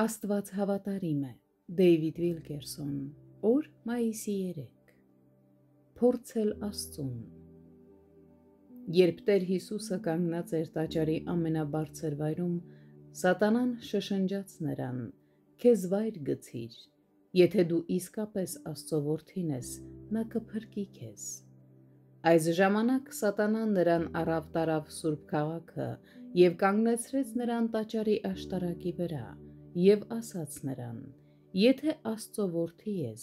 Աստված հավատարիմ է, Դեյվիդ Վիլկերսոն, օր մայիսի 3, փորձել Աստծուն։ Երբ Տեր Հիսուսը կանգնած էր տաճարի ամենաբարձր վայրում, Սատանան շշնջաց նրան. «Քեզ վայր գցիր, եթե դու իսկապես Աստծո որդին ես, նա կփրկի քեզ»։ Այս ժամանակ Սատանան նրան առավ տարավ Սուրբ քաղաքը և կանգնեցրեց նրան տաճարի աշտարակի վրա և ասաց նրան. «Եթե Աստծո որդի ես,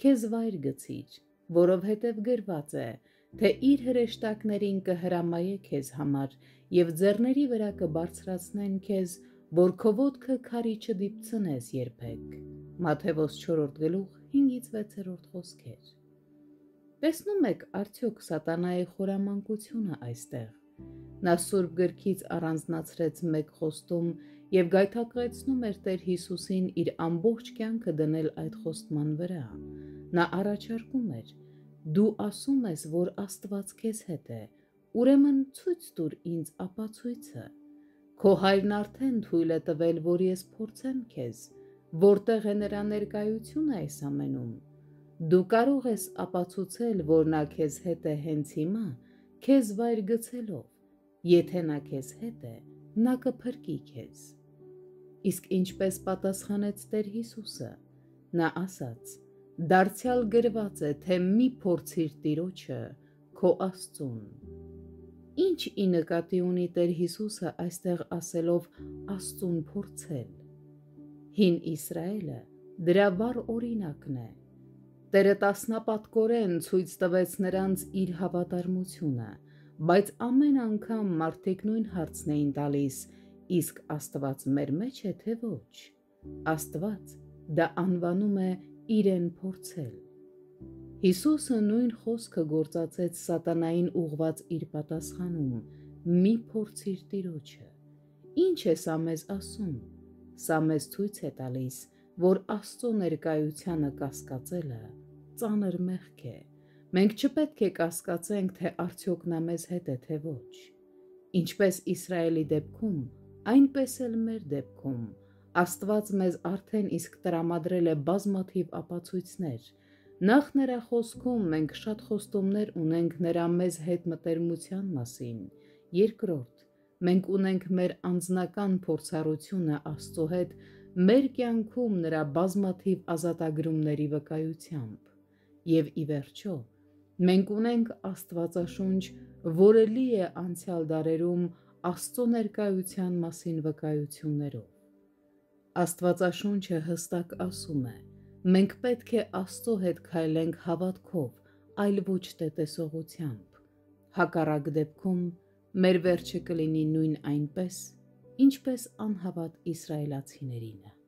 քեզ վայր գցիր, որովհետև գրված է, թե իր հրեշտակներին կհրամայե քեզ համար և ձեռների վրա կբարձրացնեն քեզ, որ քո ոտքը քարի չդիպցնես երբեք»։ Մատթեոս 4:5-6 խոսքեր։ Տեսնում եք արդյոք Սատանայի խորամանկությունը այստեղ։ Նա Սուրբ Գրքից առանձնացրեց մեկ խոստում և գայթակղեցնում էր Տեր Հիսուսին իր ամբողջ կյանքը դնել այդ խոստման վրա։ Նա առաջարկում էր. «Դու ասում ես, որ Աստված քեզ հետ է, ուրեմն ցույց տուր ինձ ապացույցը։ Քո հայրն արդեն թույլ է տվել, որ ես փորձեմ քեզ, որտեղ է նրա ներկայությունը այս ամենում։ Դու կարող ես ապացուցել, որ նա քեզ հետ է հենց հիմա, քեզ վայր գցելով։ Եթե նա քեզ հետ է, նա կփրկի քեզ»։ Իսկ ինչպես պատասխանեց Տեր Հիսուսը։ Նա ասաց. «Դարձյալ գրված է, թե մի փորձիր Տիրոջը, քո Աստծուն»։ Ինչ ի նկատի ունի Տեր Հիսուսը այստեղ ասելով Աստծուն փորձել։ Հին Իսրայելը դրա վառ օրինակն է։ Տերը տասնապատկորեն ցույց տվեց նրանց իր հավատարմությունը, բայց ամեն անգամ մարդիկ նույն հարցն էին տալիս. իսկ Աստված մեր մեջ է, թե ոչ։ Աստված դա անվանում է իրեն փորձել։ Հիսուսը նույն խոսքը գործածեց Սատանային ուղղված իր պատասխանում. «Մի փորձիր Տիրոջը»։ Ինչ է սա մեզ ասում։ Սա մեզ ցույց է տալիս, որ Աստծո ներկայությանը կասկածելը ծանր մեղք է։ Մենք չպետք է կասկածենք, թե արդյոք նա մեզ հետ է, թե ոչ։ Ինչպես Իսրայելի դեպքում, այնպես էլ մեր դեպքում Աստված մեզ արդեն իսկ տրամադրել է բազմաթիվ ապացույցներ։ Նախ նրա խոսքում մենք շատ խոստումներ ունենք նրա մեզ հետ մտերմության մասին։ Երկրորդ, մենք ունենք մեր անձնական փորձառությունը Աստծո հետ մեր կյանքում նրա բազմաթիվ ազատագրումների վկայությամբ։ Եվ ի վերջո, մենք ունենք Աստվածաշունչ, որը լի է անցյալ դարերում Աստծո ներկայության մասին վկայություններով։ Աստվածաշունչը հստակ ասում է. մենք պետք է Աստծո հետ քայլենք հավատքով, այլ ոչ թե տեսողությամբ։ Հակառակ դեպքում մեր վերջը կլինի նույն այնպես, ինչպես անհավատ իսրայելացիներինը։